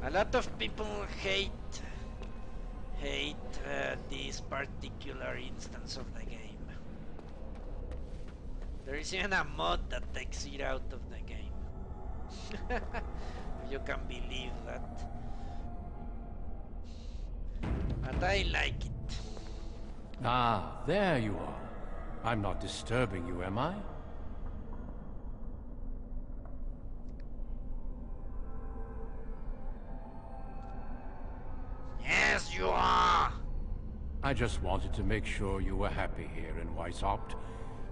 A lot of people hate this particular instance of the game. There is even a mod that takes it out of the game. If you can believe that. But I like it. Ah, there you are. I'm not disturbing you, am I? Yes, you are! I just wanted to make sure you were happy here in Weishaupt.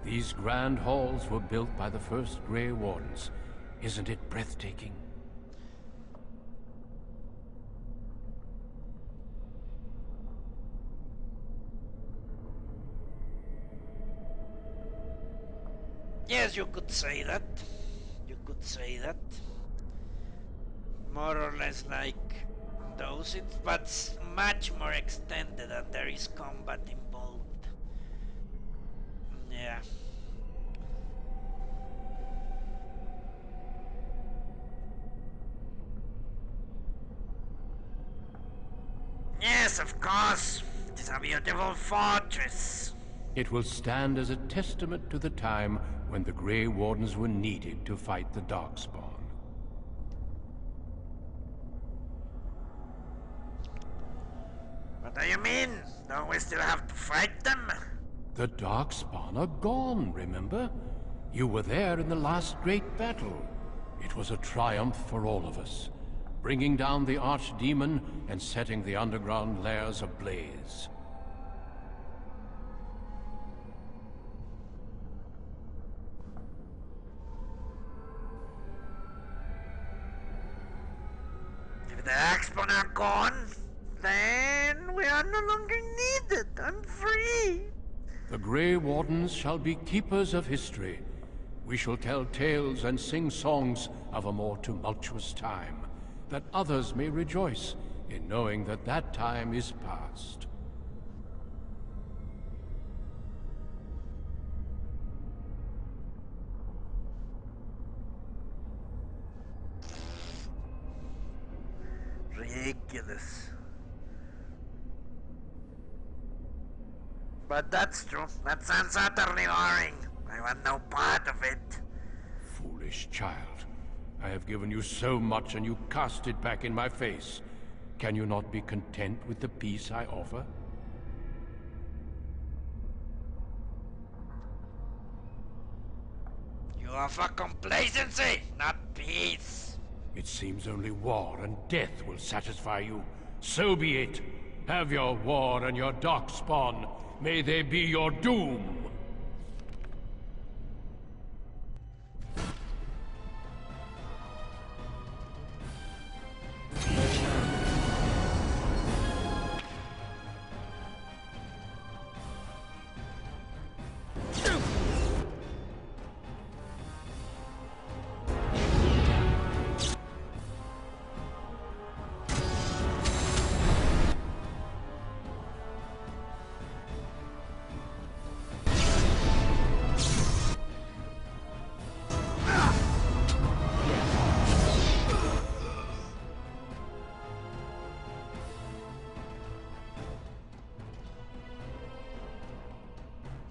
These grand halls were built by the first Grey Wardens. Isn't it breathtaking? Yes, you could say that. You could say that. More or less like those, but much more extended and there is combat involved. Yeah. Yes, of course. It is a beautiful fortress. It will stand as a testament to the time when the Grey Wardens were needed to fight the Darkspawn. What do you mean? Don't we still have to fight them? The Darkspawn are gone, remember? You were there in the last great battle. It was a triumph for all of us, bringing down the Archdemon and setting the underground lairs ablaze. If the Darkspawn are gone, then we are no longer needed. I'm free. The Grey Wardens shall be keepers of history. We shall tell tales and sing songs of a more tumultuous time, that others may rejoice in knowing that that time is past. Ridiculous. But that's true. That sounds utterly boring. I want no part of it. Foolish child. I have given you so much and you cast it back in my face. Can you not be content with the peace I offer? You offer complacency, not peace. It seems only war and death will satisfy you. So be it. Have your war and your Darkspawn. May they be your doom.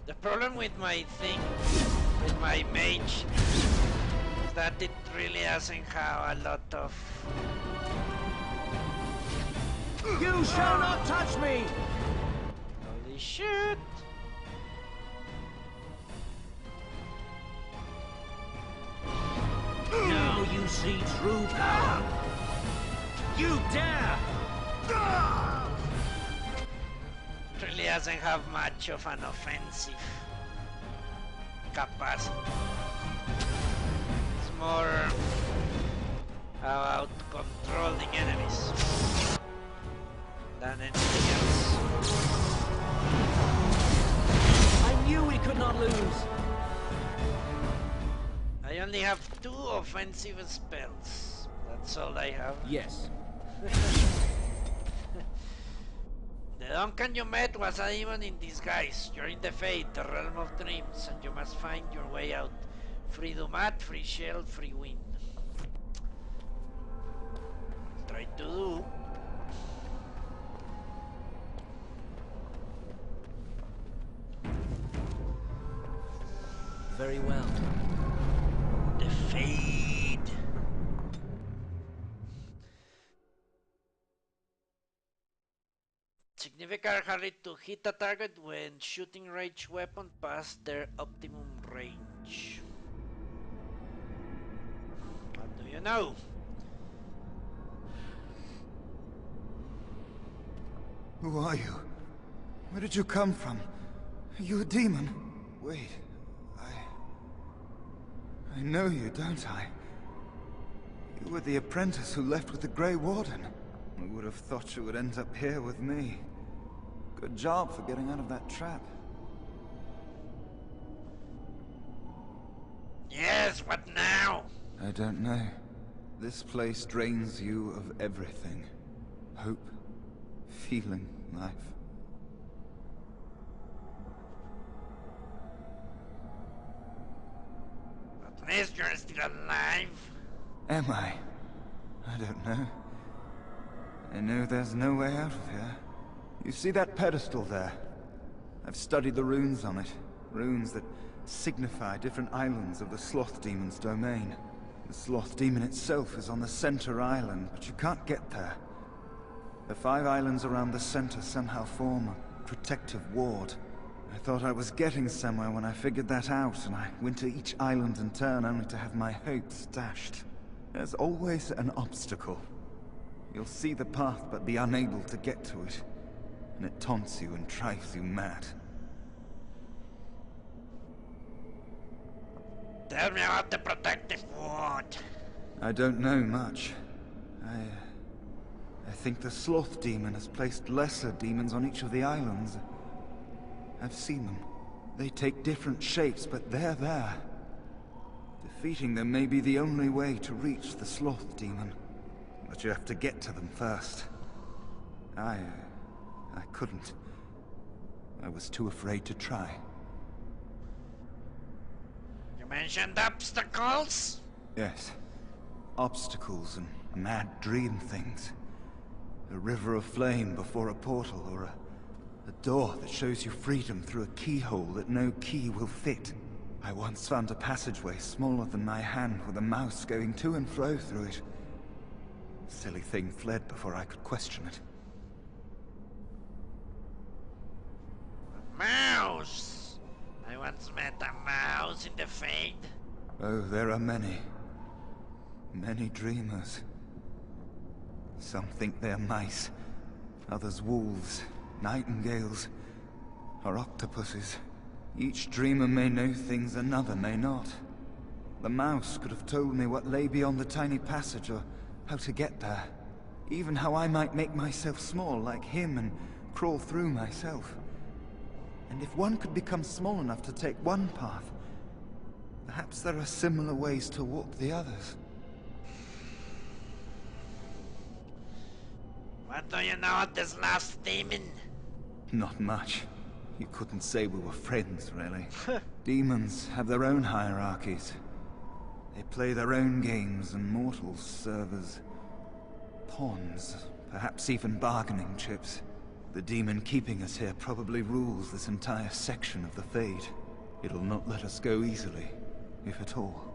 The problem with my thing, with my mage, is that it really doesn't have a lot of... You shall not touch me! Holy shit! Now you see true power! You dare! Really doesn't have much of an offensive capacity. It's more about controlling enemies than anything else. I knew we could not lose! I only have 2 offensive spells. That's all I have. Yes. The Duncan you met was a demon in disguise. You're in the Fate, the realm of dreams, and you must find your way out. Free Dumat, free Shell, free Wind. try to do. Very well. The fade. Significant hardly to hit a target when shooting ranged weapon past their optimum range. What do you know? Who are you? Where did you come from? Are you a demon? Wait, I know you, don't I? You were the apprentice who left with the Grey Warden. I would have thought you would end up here with me. Good job for getting out of that trap. Yes, what now? I don't know. This place drains you of everything. Hope, feeling, life. At least you're still alive. Am I? I don't know. I know there's no way out of here. You see that pedestal there? I've studied the runes on it. Runes that signify different islands of the Sloth Demon's domain. The Sloth Demon itself is on the center island, but you can't get there. The 5 islands around the center somehow form a protective ward. I thought I was getting somewhere when I figured that out, and I went to each island in turn only to have my hopes dashed. There's always an obstacle. You'll see the path but be unable to get to it, and it taunts you and drives you mad. Tell me about the protective ward. I don't know much. I think the Sloth Demon has placed lesser demons on each of the islands. I've seen them. They take different shapes, but they're there. Defeating them may be the only way to reach the Sloth Demon. But you have to get to them first. I couldn't. I was too afraid to try. You mentioned obstacles? Yes. Obstacles and mad dream things. A river of flame before a portal, or a door that shows you freedom through a keyhole that no key will fit. I once found a passageway smaller than my hand with a mouse going to and fro through it. The silly thing fled before I could question it. A mouse! I once met a mouse in the Fade. Oh, there are many. Many dreamers. Some think they're mice, others wolves, nightingales, or octopuses. Each dreamer may know things another may not. The mouse could have told me what lay beyond the tiny passage, or how to get there. Even how I might make myself small like him and crawl through myself. And if one could become small enough to take one path, perhaps there are similar ways to walk the others. What do you know of this last demon? Not much. You couldn't say we were friends, really. Demons have their own hierarchies. They play their own games, and mortals serve as pawns, perhaps even bargaining chips. The demon keeping us here probably rules this entire section of the Fade. It'll not let us go easily, if at all.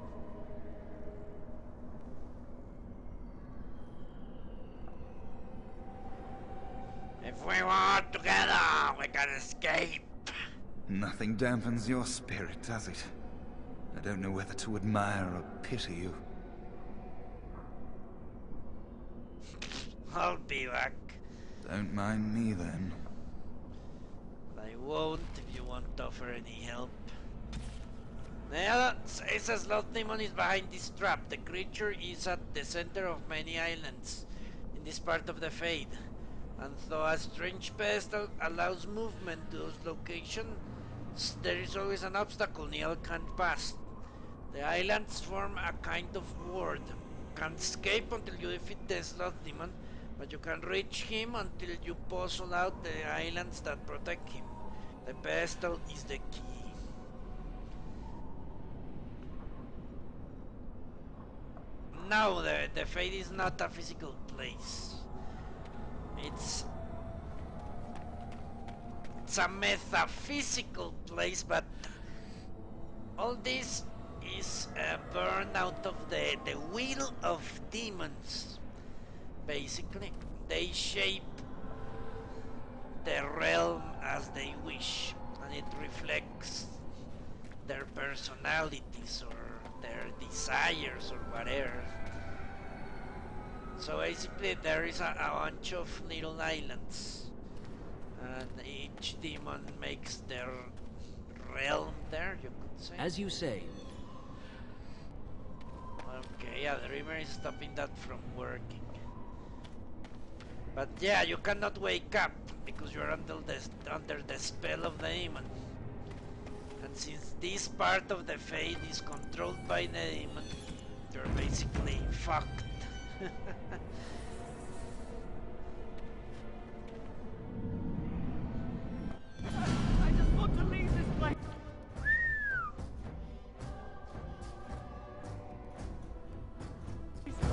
If we work together, we can escape. Nothing dampens your spirit, does it? I don't know whether to admire or pity you. I'll be back. Don't mind me, then. But I won't if you won't offer any help. The other says a Sloth Demon is behind this trap. The creature is at the center of many islands in this part of the Fade. And though a strange pedestal allows movement to those locations, there is always an obstacle Neil can't pass. The islands form a kind of ward. Can't escape until you defeat the Sloth Demon, but you can reach him until you puzzle out the islands that protect him. The pedestal is the key. no, the Fate is not a physical place. It's a metaphysical place, but all this is born out of the will of demons. Basically, they shape the realm as they wish, and it reflects their personalities or their desires or whatever. So basically there is a bunch of little islands, and each demon makes their realm there, you could say. As you say. Okay, yeah, the Dreamer is stopping that from working. But yeah, you cannot wake up because you're under the spell of the demon. And since this part of the Fate is controlled by the demon, you're basically fucked. I just want to leave this place.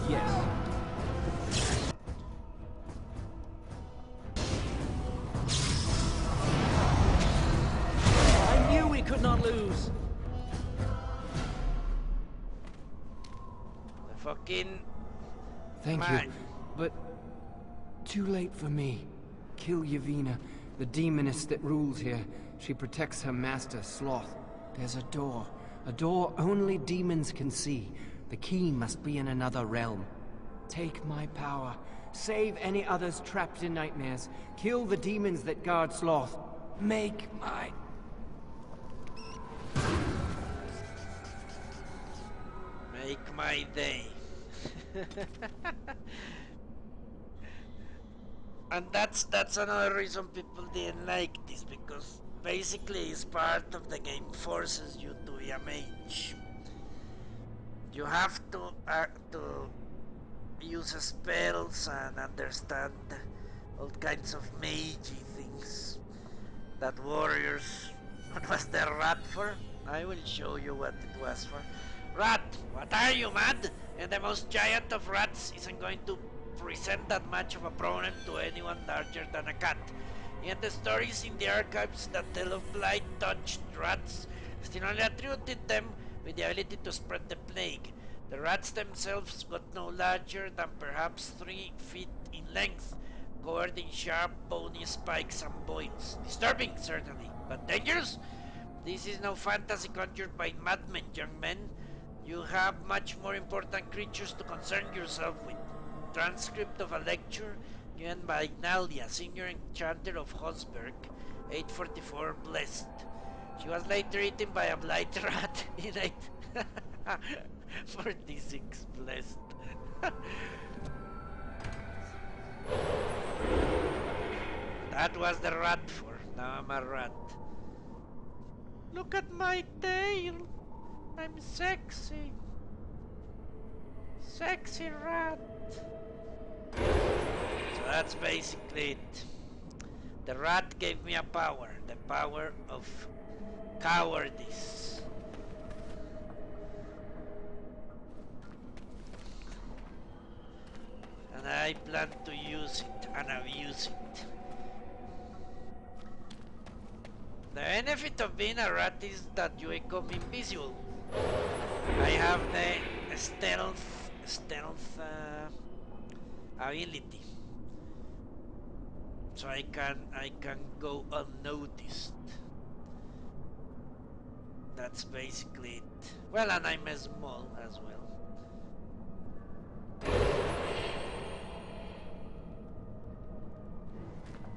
Yes. I knew we could not lose. The fucking... Thank Man. you, but too late for me. Kill Yavina, the demoness that rules here. She protects her master, Sloth. There's a door only demons can see. The key must be in another realm. Take my power. Save any others trapped in nightmares. Kill the demons that guard Sloth. Make my... Make my day. And that's another reason people didn't like this, because basically it's part of the game forces you to be a mage. You have to use spells and understand all kinds of magey things that warriors... What was the rat for? I will show you what it was for. Rat, what are you, mad? And the most giant of rats isn't going to present that much of a problem to anyone larger than a cat. Yet the stories in the archives that tell of blight-touched rats still only attributed them with the ability to spread the plague. The rats themselves got no larger than perhaps 3 feet in length, covered in sharp bony spikes and boils. Disturbing, certainly, but dangerous? This is no fantasy conjured by madmen, young men. You have much more important creatures to concern yourself with. Transcript of a lecture given by Nalia, senior enchanter of Hosberg, 844 Blessed. She was later eaten by a blight rat in 846 Blessed. That was the rat for. Now I'm a rat. Look at my tail. I'm sexy. Sexy rat. So that's basically it. The rat gave me a power. The power of cowardice. And I plan to use it and abuse it. The benefit of being a rat is that you become invisible. I have the stealth ability, so I can go unnoticed. That's basically it. Well, and I'm small as well.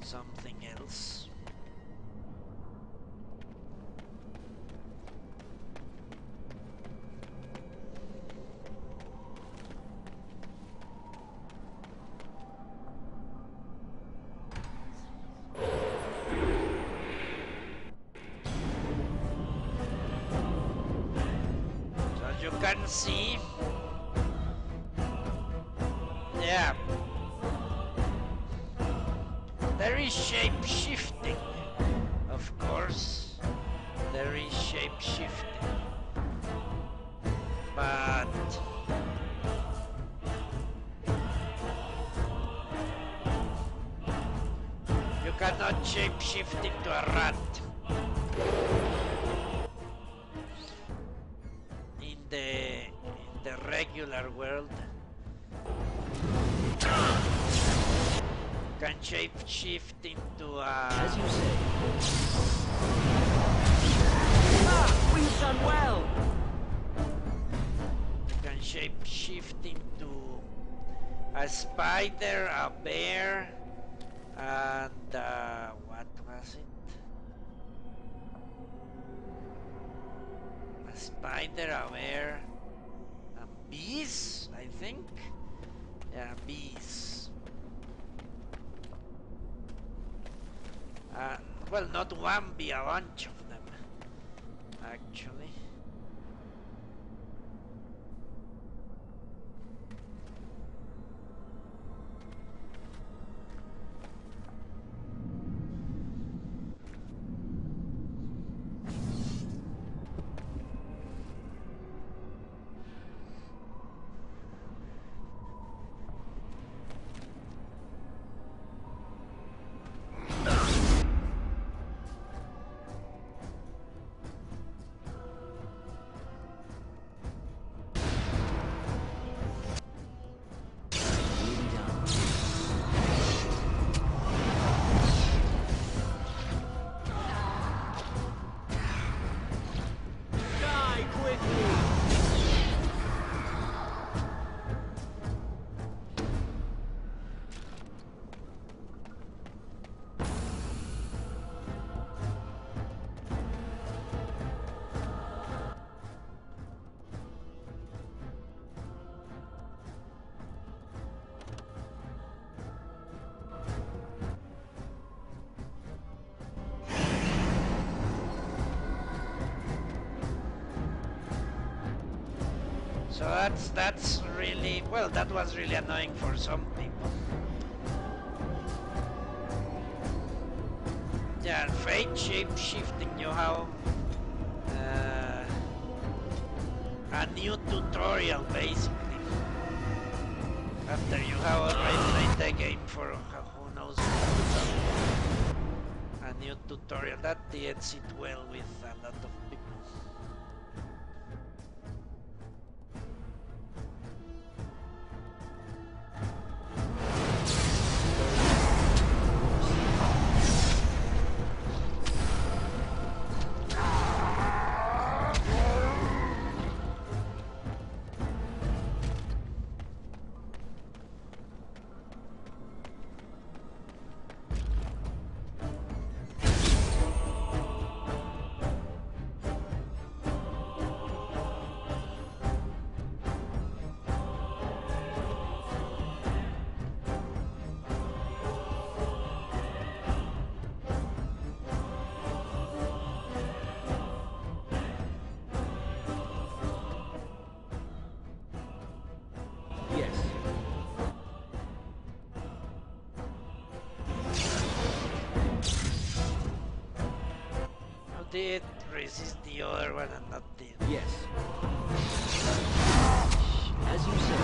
Something else. You can see, yeah, there is shape shifting, of course, there is shape shifting, but cannot shapeshift into a rat. In the regular world. Can shapeshift into a... As you say. Ah! We've done well! Can shapeshift into a spider, a bear, and what was it? A spider, a bear, and bees, I think? Yeah, bees. Well, not one bee, a bunch of them, actually. So that's really, well, that was really annoying for some people. Yeah, fate shape-shifting, you have a new tutorial basically. After you have already played the game for who knows how long. A new tutorial that didn't sit well with a lot of people. Did resist the other one and not the... Yes. As you say.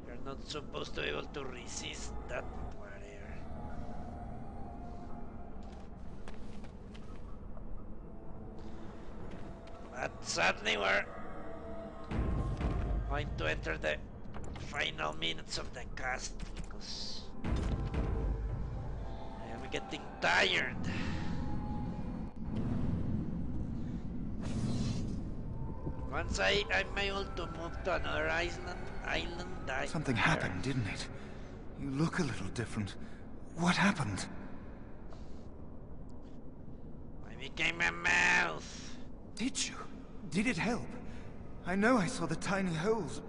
You're not supposed to be able to resist that whatever. But sadly we're going to enter the final minutes of the cast because I'm getting tired. Once I'm able to move to another island, Something happened, didn't it? You look a little different. What happened? I became a mouse. Did you? Did it help? I know I saw the tiny holes.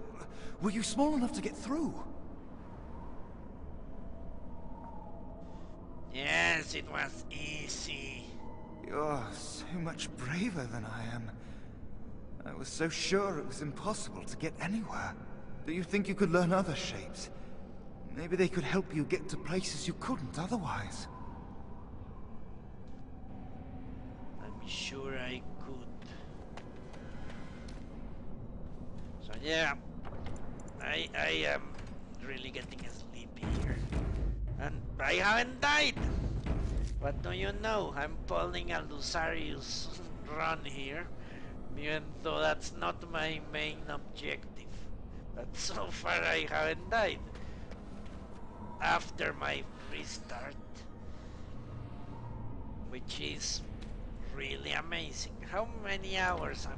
Were you small enough to get through? Yes, it was easy. You're so much braver than I am. I was so sure it was impossible to get anywhere. Do you think you could learn other shapes? Maybe they could help you get to places you couldn't otherwise. I'm sure I could. So yeah, I am really getting sleepy here. And I haven't died! What do you know? I'm pulling a Lusarius run here, even though that's not my main objective. But so far I haven't died. After my restart, which is really amazing. How many hours am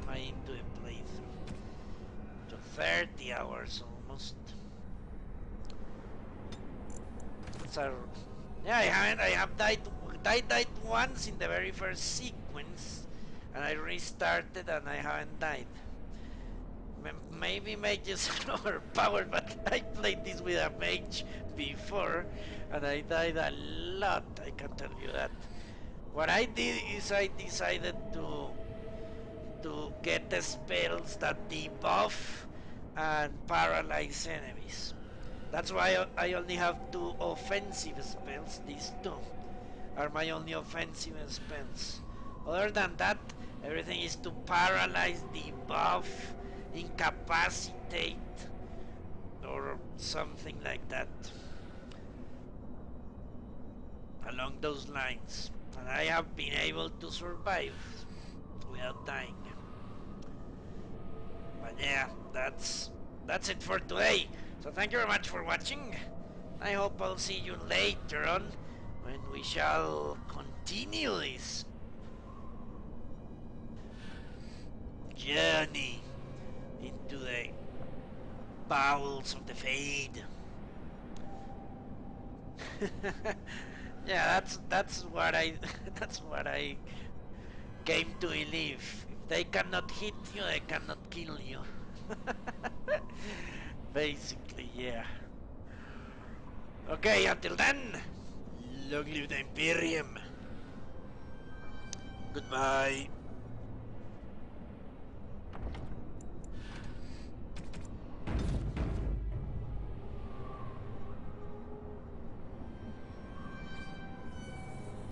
I into the playthrough? To 30 hours almost. That's a yeah. I have died once in the very first sequence, and I restarted and I haven't died. Maybe Mage is overpowered, but I played this with a Mage before, and I died a lot. I can tell you that. What I did is I decided to get the spells that debuff and paralyze enemies. That's why I only have two offensive spells. These two are my only offensive spells. Other than that, everything is to paralyze, debuff, incapacitate, or something like that. Along those lines. And I have been able to survive without dying. But yeah, that's it for today. So thank you very much for watching. I hope I'll see you later on when we shall continue this journey into the bowels of the Fade. Yeah, that's what I that's what I came to believe. If they cannot hit you, they cannot kill you. Basically, yeah. Okay, until then, long live the Imperium. Goodbye.